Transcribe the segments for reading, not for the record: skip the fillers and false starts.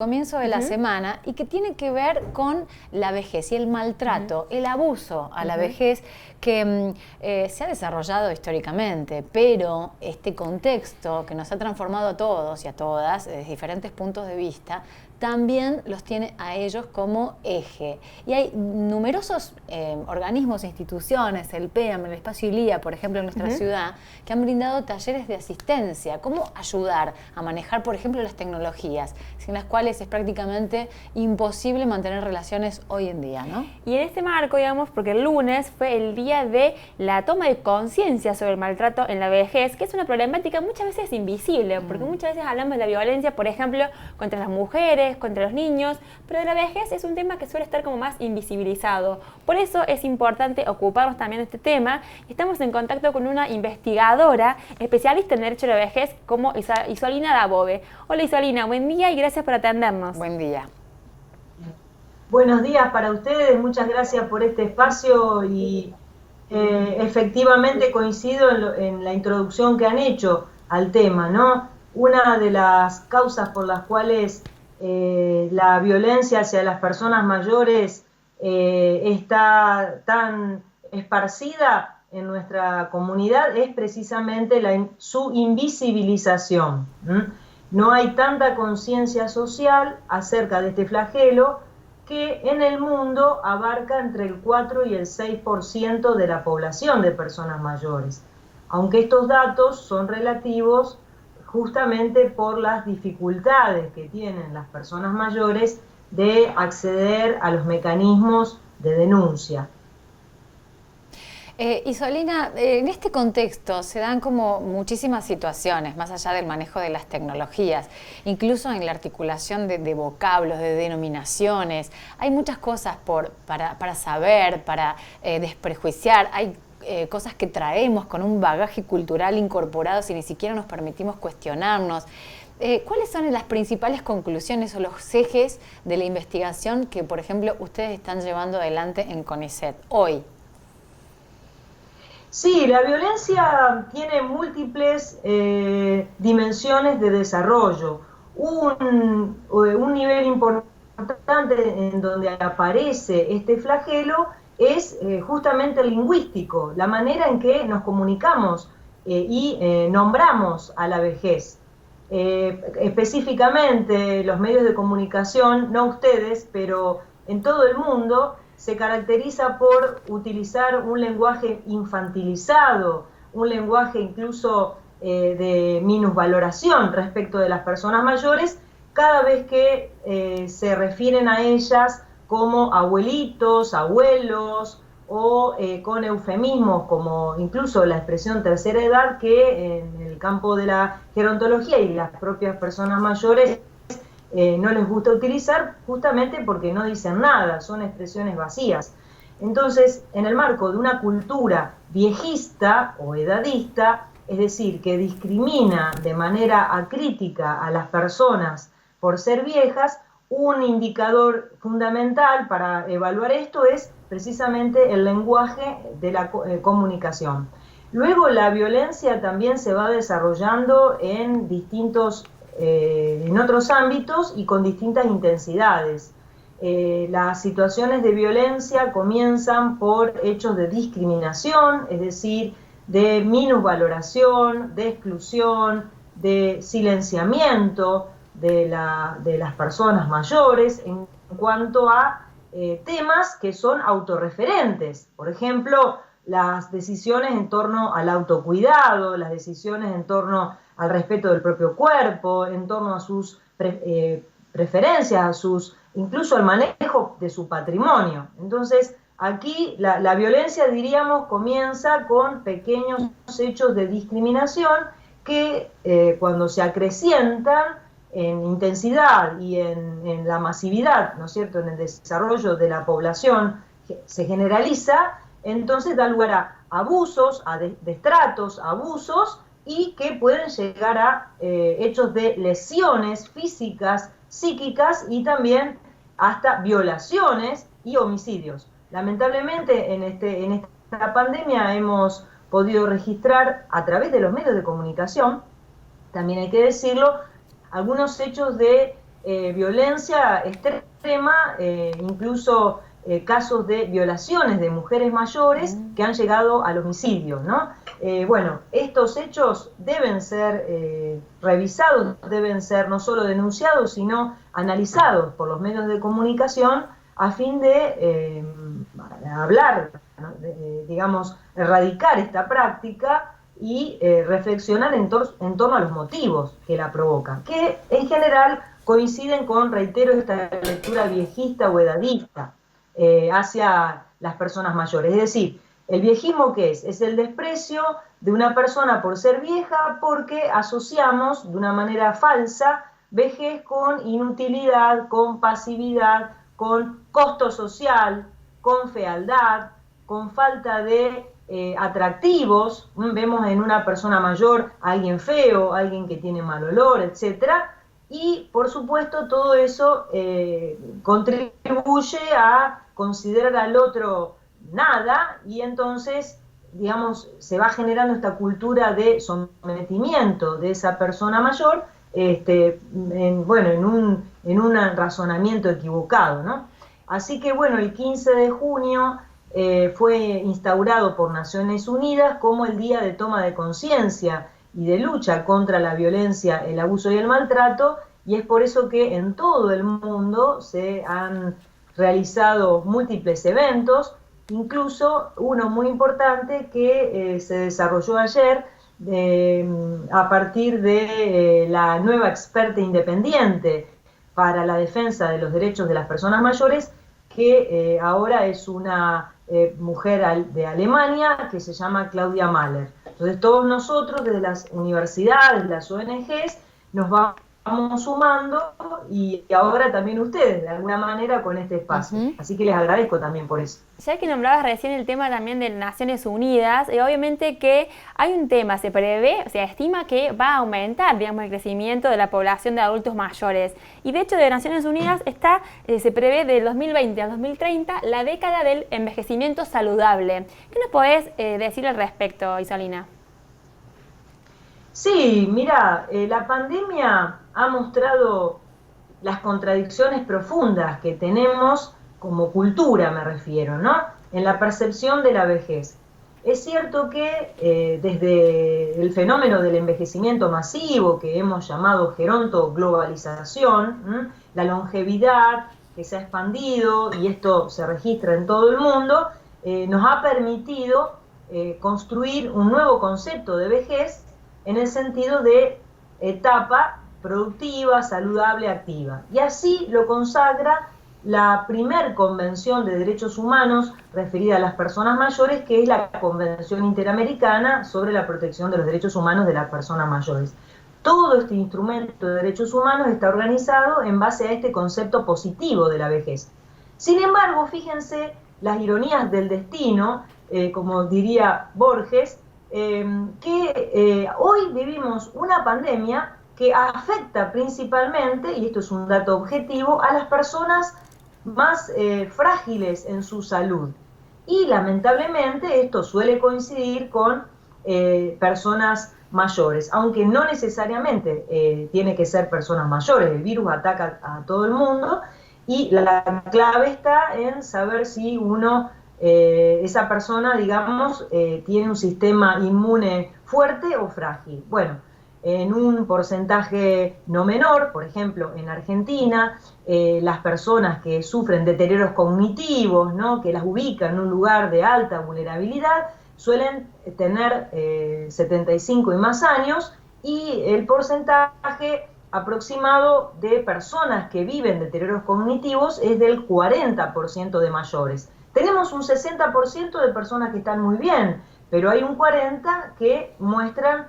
Comienzo de la semana y que tiene que ver con la vejez y el maltrato, el abuso a la vejez que se ha desarrollado históricamente, pero este contexto que nos ha transformado a todos y a todas desde diferentes puntos de vista también los tiene a ellos como eje. Y hay numerosos organismos e instituciones, el PEAM, el Espacio ILIA, por ejemplo, en nuestra ciudad, que han brindado talleres de asistencia. ¿Cómo ayudar a manejar, por ejemplo, las tecnologías, sin las cuales es prácticamente imposible mantener relaciones hoy en día, ¿no? Y en este marco, digamos, porque el lunes fue el día de la toma de conciencia sobre el maltrato en la vejez, que es una problemática muchas veces invisible, porque muchas veces hablamos de la violencia, por ejemplo, contra las mujeres, contra los niños, pero de la vejez es un tema que suele estar como más invisibilizado. Por eso es importante ocuparnos también de este tema. Estamos en contacto con una investigadora especialista en derecho a la vejez como Isolina Dabove. Hola Isolina, buen día y gracias por atendernos. Buen día. Buenos días para ustedes, muchas gracias por este espacio y efectivamente coincido en la introducción que han hecho al tema, ¿no? Una de las causas por las cuales la violencia hacia las personas mayores está tan esparcida en nuestra comunidad es precisamente su invisibilización. No hay tanta conciencia social acerca de este flagelo que en el mundo abarca entre el 4 y el 6% de la población de personas mayores, aunque estos datos son relativos justamente por las dificultades que tienen las personas mayores de acceder a los mecanismos de denuncia. Isolina, en este contexto se dan como muchísimas situaciones, más allá del manejo de las tecnologías, incluso en la articulación de vocablos, de denominaciones. Hay muchas cosas para saber, para desprejuiciar. Hay cosas que traemos con un bagaje cultural incorporado si ni siquiera nos permitimos cuestionarnos. ¿Cuáles son las principales conclusiones o los ejes de la investigación que, por ejemplo, ustedes están llevando adelante en CONICET hoy? Sí, la violencia tiene múltiples dimensiones de desarrollo. Un nivel importante en donde aparece este flagelo es justamente el lingüístico, la manera en que nos comunicamos y nombramos a la vejez. Específicamente los medios de comunicación, no ustedes, pero en todo el mundo, se caracteriza por utilizar un lenguaje infantilizado, un lenguaje incluso de minusvaloración respecto de las personas mayores, cada vez que se refieren a ellas como abuelitos, abuelos, o con eufemismos como incluso la expresión tercera edad, que en el campo de la gerontología y las propias personas mayores no les gusta utilizar justamente porque no dicen nada, son expresiones vacías. Entonces, en el marco de una cultura viejista o edadista, es decir, que discrimina de manera acrítica a las personas por ser viejas, un indicador fundamental para evaluar esto es precisamente el lenguaje de la comunicación. Luego, la violencia también se va desarrollando en otros ámbitos y con distintas intensidades. Las situaciones de violencia comienzan por hechos de discriminación, es decir, de minusvaloración, de exclusión, de silenciamiento de las personas mayores en cuanto a temas que son autorreferentes. Por ejemplo, las decisiones en torno al autocuidado, las decisiones en torno al respeto del propio cuerpo, en torno a sus preferencias, incluso al manejo de su patrimonio. Entonces, aquí la violencia, diríamos, comienza con pequeños hechos de discriminación que cuando se acrecientan en intensidad y en la masividad, ¿no es cierto?, en el desarrollo de la población, se generaliza, entonces da lugar a abusos, a destratos, abusos, y que pueden llegar a hechos de lesiones físicas, psíquicas y también hasta violaciones y homicidios. Lamentablemente en esta pandemia hemos podido registrar a través de los medios de comunicación, también hay que decirlo, algunos hechos de violencia extrema, incluso casos de violaciones de mujeres mayores que han llegado al homicidio, ¿no? Bueno, estos hechos deben ser revisados, deben ser no solo denunciados, sino analizados por los medios de comunicación a fin de hablar, ¿no? Digamos, erradicar esta práctica y reflexionar en torno a los motivos que la provocan, que en general coinciden con, reitero, esta lectura viejista o edadista hacia las personas mayores. Es decir, ¿el viejismo qué es? Es el desprecio de una persona por ser vieja, porque asociamos de una manera falsa vejez con inutilidad, con pasividad, con costo social, con fealdad, con falta de atractivos. Vemos en una persona mayor a alguien feo, a alguien que tiene mal olor, etcétera. Y, por supuesto, todo eso contribuye a considerar al otro nada, y entonces, digamos, se va generando esta cultura de sometimiento de esa persona mayor, en un razonamiento equivocado, ¿no? Así que, bueno, el 15 de junio fue instaurado por Naciones Unidas como el Día de Toma de Conciencia y de lucha contra la violencia, el abuso y el maltrato, y es por eso que en todo el mundo se han realizado múltiples eventos, incluso uno muy importante que se desarrolló ayer a partir de la nueva experta independiente para la defensa de los derechos de las personas mayores, que ahora es una mujer de Alemania que se llama Claudia Mahler. Entonces todos nosotros desde las universidades, las ONGs, nos vamos sumando, y ahora también ustedes, de alguna manera, con este espacio. Así que les agradezco también por eso. Ya que nombrabas recién el tema también de Naciones Unidas, obviamente que hay un tema, se prevé, o sea, estima que va a aumentar, digamos, el crecimiento de la población de adultos mayores. Y de hecho, de Naciones Unidas se prevé del 2020 al 2030 la década del envejecimiento saludable. ¿Qué nos podés decir al respecto, Isolina? Sí, mira, la pandemia ha mostrado las contradicciones profundas que tenemos como cultura, me refiero, ¿no? En la percepción de la vejez. Es cierto que desde el fenómeno del envejecimiento masivo, que hemos llamado gerontoglobalización, la longevidad que se ha expandido, y esto se registra en todo el mundo, nos ha permitido construir un nuevo concepto de vejez en el sentido de etapa productiva, saludable, activa. Y así lo consagra la primer Convención de Derechos Humanos referida a las personas mayores, que es la Convención Interamericana sobre la Protección de los Derechos Humanos de las Personas Mayores. Todo este instrumento de derechos humanos está organizado en base a este concepto positivo de la vejez. Sin embargo, fíjense las ironías del destino, como diría Borges, que hoy vivimos una pandemia que afecta principalmente, y esto es un dato objetivo, a las personas más frágiles en su salud. Y lamentablemente esto suele coincidir con personas mayores, aunque no necesariamente tiene que ser personas mayores. El virus ataca a todo el mundo, y la clave está en saber si esa persona, digamos, tiene un sistema inmune fuerte o frágil. Bueno, en un porcentaje no menor, por ejemplo, en Argentina, las personas que sufren deterioros cognitivos, ¿no?, que las ubican en un lugar de alta vulnerabilidad, suelen tener 75 y más años, y el porcentaje aproximado de personas que viven deterioros cognitivos es del 40% de mayores. Tenemos un 60% de personas que están muy bien, pero hay un 40% que muestran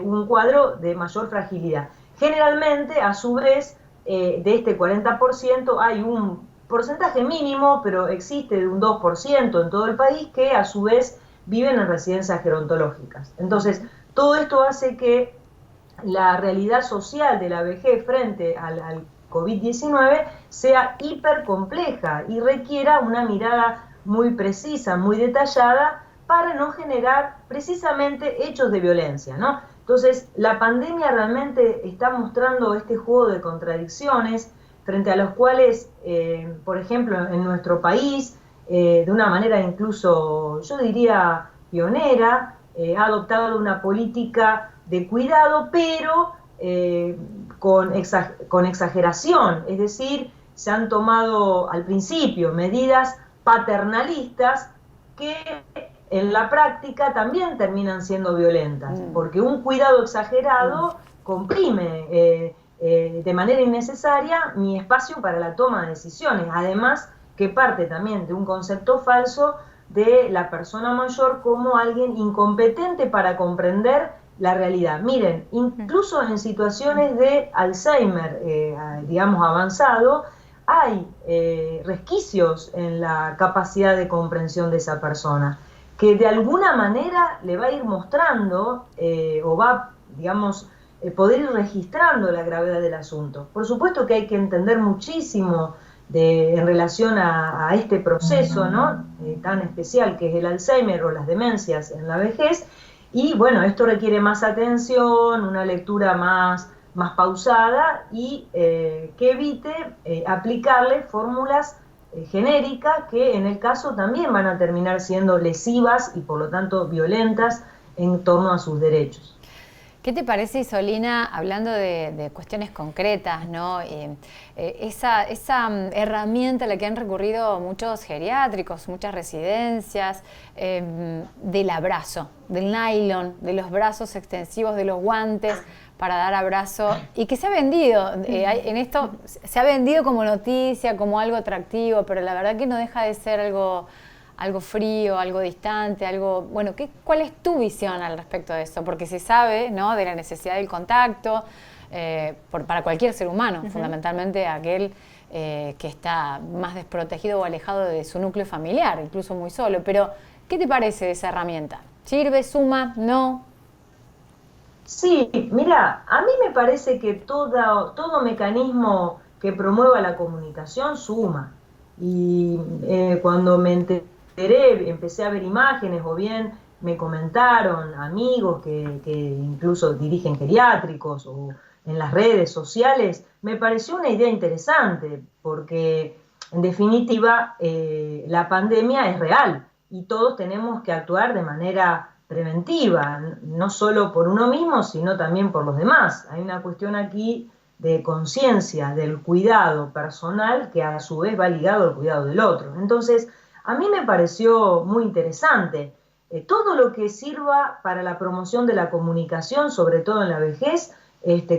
un cuadro de mayor fragilidad. Generalmente, a su vez, de este 40% hay un porcentaje mínimo, pero existe de un 2% en todo el país, que a su vez viven en residencias gerontológicas. Entonces, todo esto hace que la realidad social de la vejez frente al COVID-19 sea hiper compleja y requiera una mirada muy precisa, muy detallada, para no generar precisamente hechos de violencia, ¿no? Entonces, la pandemia realmente está mostrando este juego de contradicciones frente a los cuales, por ejemplo, en nuestro país, de una manera incluso, yo diría, pionera, ha adoptado una política de cuidado, pero con exageración, es decir, se han tomado al principio medidas paternalistas que en la práctica también terminan siendo violentas, porque un cuidado exagerado comprime de manera innecesaria mi espacio para la toma de decisiones, además que parte también de un concepto falso de la persona mayor como alguien incompetente para comprender la realidad. Miren, incluso en situaciones de Alzheimer, digamos, avanzado, hay resquicios en la capacidad de comprensión de esa persona, que de alguna manera le va a ir mostrando o va, digamos, poder ir registrando la gravedad del asunto. Por supuesto que hay que entender muchísimo en relación a este proceso, ¿no? Tan especial que es el Alzheimer o las demencias en la vejez, y bueno, esto requiere más atención, una lectura más pausada y que evite aplicarle fórmulas genéricas que en el caso también van a terminar siendo lesivas y por lo tanto violentas en torno a sus derechos. ¿Qué te parece, Isolina, hablando de cuestiones concretas, ¿no? Esa herramienta a la que han recurrido muchos geriátricos, muchas residencias, del abrazo, del nylon, de los brazos extensivos, de los guantes para dar abrazo, y que se ha vendido, en esto se ha vendido como noticia, como algo atractivo, pero la verdad que no deja de ser algo frío, algo distante, algo... Bueno, ¿cuál es tu visión al respecto de eso? Porque se sabe, ¿no?, de la necesidad del contacto para cualquier ser humano, fundamentalmente aquel que está más desprotegido o alejado de su núcleo familiar, incluso muy solo. Pero, ¿qué te parece de esa herramienta? ¿Sirve, suma, no? Sí, mira, a mí me parece que todo mecanismo que promueva la comunicación suma. Y cuando me empecé a ver imágenes o bien me comentaron amigos que incluso dirigen geriátricos o en las redes sociales, me pareció una idea interesante porque en definitiva la pandemia es real y todos tenemos que actuar de manera preventiva, no solo por uno mismo, sino también por los demás. Hay una cuestión aquí de conciencia del cuidado personal que a su vez va ligado al cuidado del otro. Entonces, a mí me pareció muy interesante. Todo lo que sirva para la promoción de la comunicación, sobre todo en la vejez,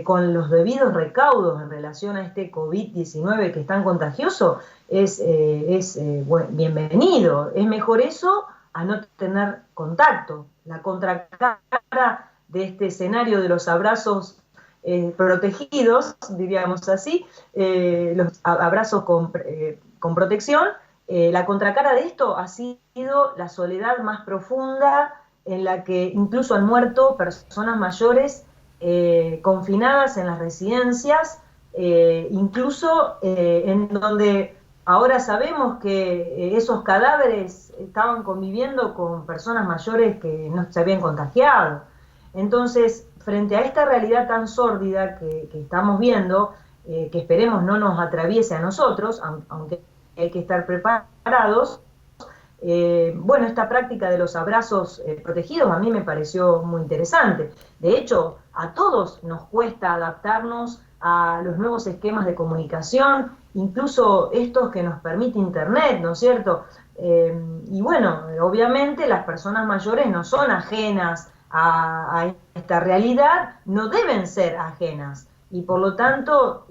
con los debidos recaudos en relación a este COVID-19 que es tan contagioso, es bienvenido. Es mejor eso a no tener contacto. La contracara de este escenario de los abrazos protegidos, diríamos así, los abrazos con protección, la contracara de esto ha sido la soledad más profunda en la que incluso han muerto personas mayores confinadas en las residencias, incluso en donde ahora sabemos que esos cadáveres estaban conviviendo con personas mayores que no se habían contagiado. Entonces, frente a esta realidad tan sórdida que estamos viendo, que esperemos no nos atraviese a nosotros, aunque hay que estar preparados, bueno, esta práctica de los abrazos protegidos a mí me pareció muy interesante. De hecho, a todos nos cuesta adaptarnos a los nuevos esquemas de comunicación, incluso estos que nos permite Internet, ¿no es cierto? Y bueno, obviamente las personas mayores no son ajenas a esta realidad, no deben ser ajenas. Y por lo tanto,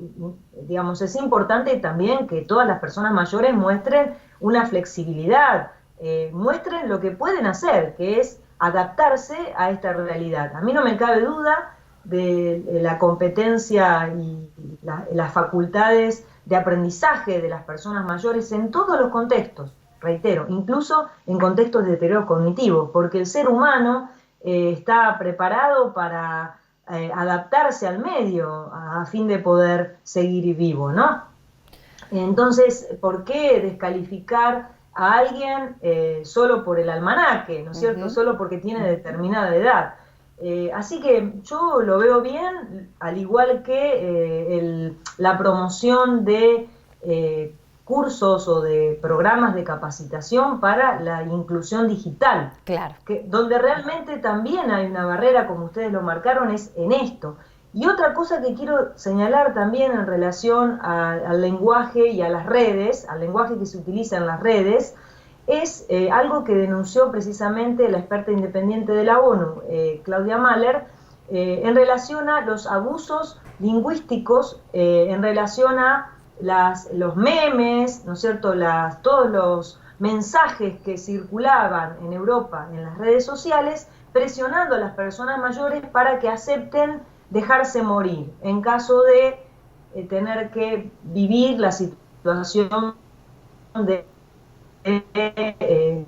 digamos, es importante también que todas las personas mayores muestren una flexibilidad, muestren lo que pueden hacer, que es adaptarse a esta realidad. A mí no me cabe duda de la competencia y las facultades de aprendizaje de las personas mayores en todos los contextos, reitero, incluso en contextos de deterioro cognitivo, porque el ser humano está preparado para adaptarse al medio a fin de poder seguir vivo, ¿no? Entonces, ¿por qué descalificar a alguien solo por el almanaque, ¿no es cierto? Solo porque tiene determinada edad. Así que yo lo veo bien, al igual que la promoción de cursos o de programas de capacitación para la inclusión digital. Claro. Donde realmente también hay una barrera, como ustedes lo marcaron, es en esto. Y otra cosa que quiero señalar también en relación al lenguaje y a las redes, al lenguaje que se utiliza en las redes, es algo que denunció precisamente la experta independiente de la ONU, Claudia Mahler, en relación a los abusos lingüísticos, en relación a los memes, ¿no es cierto?, todos los mensajes que circulaban en Europa en las redes sociales, presionando a las personas mayores para que acepten dejarse morir en caso de tener que vivir la situación de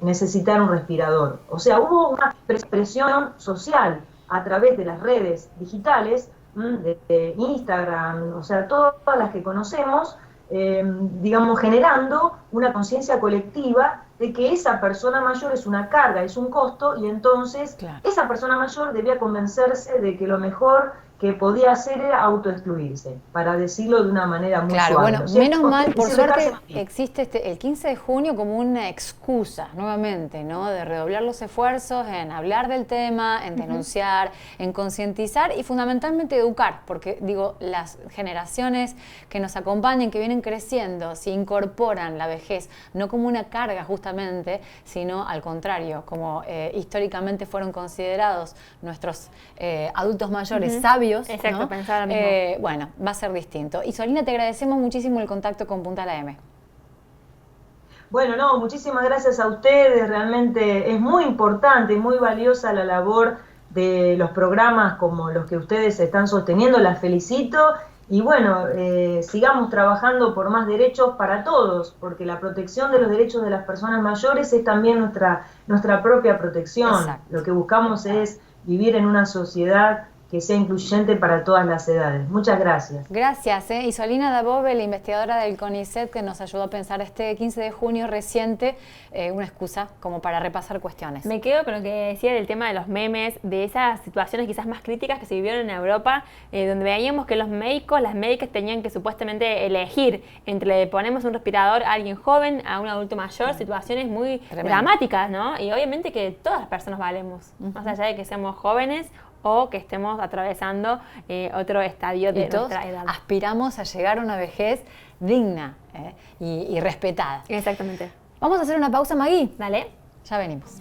necesitar un respirador. O sea, hubo una presión social a través de las redes digitales, de Instagram, o sea, todas las que conocemos, digamos, generando una conciencia colectiva de que esa persona mayor es una carga, es un costo, y entonces esa persona mayor debía convencerse de que lo mejor que podía hacer era autoexcluirse, para decirlo de una manera muy suave. Bueno, ¿no es cierto? menos mal, por suerte, Casi existe el 15 de junio como una excusa, nuevamente, ¿no? De redoblar los esfuerzos en hablar del tema, en denunciar, en concientizar y fundamentalmente educar, porque, digo, las generaciones que nos acompañan, que vienen creciendo, si incorporan la vejez, no como una carga justamente, sino al contrario, como históricamente fueron considerados nuestros adultos mayores sabios. Exacto, ¿no? pensaba lo mismo. Bueno, va a ser distinto. Isolina, te agradecemos muchísimo el contacto con Punta la M. Bueno, no, muchísimas gracias a ustedes, realmente es muy importante y muy valiosa la labor de los programas como los que ustedes están sosteniendo, las felicito y bueno, sigamos trabajando por más derechos para todos, porque la protección de los derechos de las personas mayores es también nuestra propia protección. Exacto. Lo que buscamos es vivir en una sociedad que sea incluyente para todas las edades. Muchas gracias. Gracias. Isolina Dabove, la investigadora del CONICET, que nos ayudó a pensar este 15 de junio reciente, una excusa como para repasar cuestiones. Me quedo con lo que decía del tema de los memes, de esas situaciones quizás más críticas que se vivieron en Europa, donde veíamos que los médicos, las médicas tenían que supuestamente elegir entre le ponemos un respirador a alguien joven, a un adulto mayor, situaciones muy dramáticas, ¿no? Y obviamente que todas las personas valemos, más allá de que seamos jóvenes o que estemos atravesando otro estadio de nuestra edad. Aspiramos a llegar a una vejez digna y respetada. Exactamente. Vamos a hacer una pausa, Magui. Dale. Ya venimos.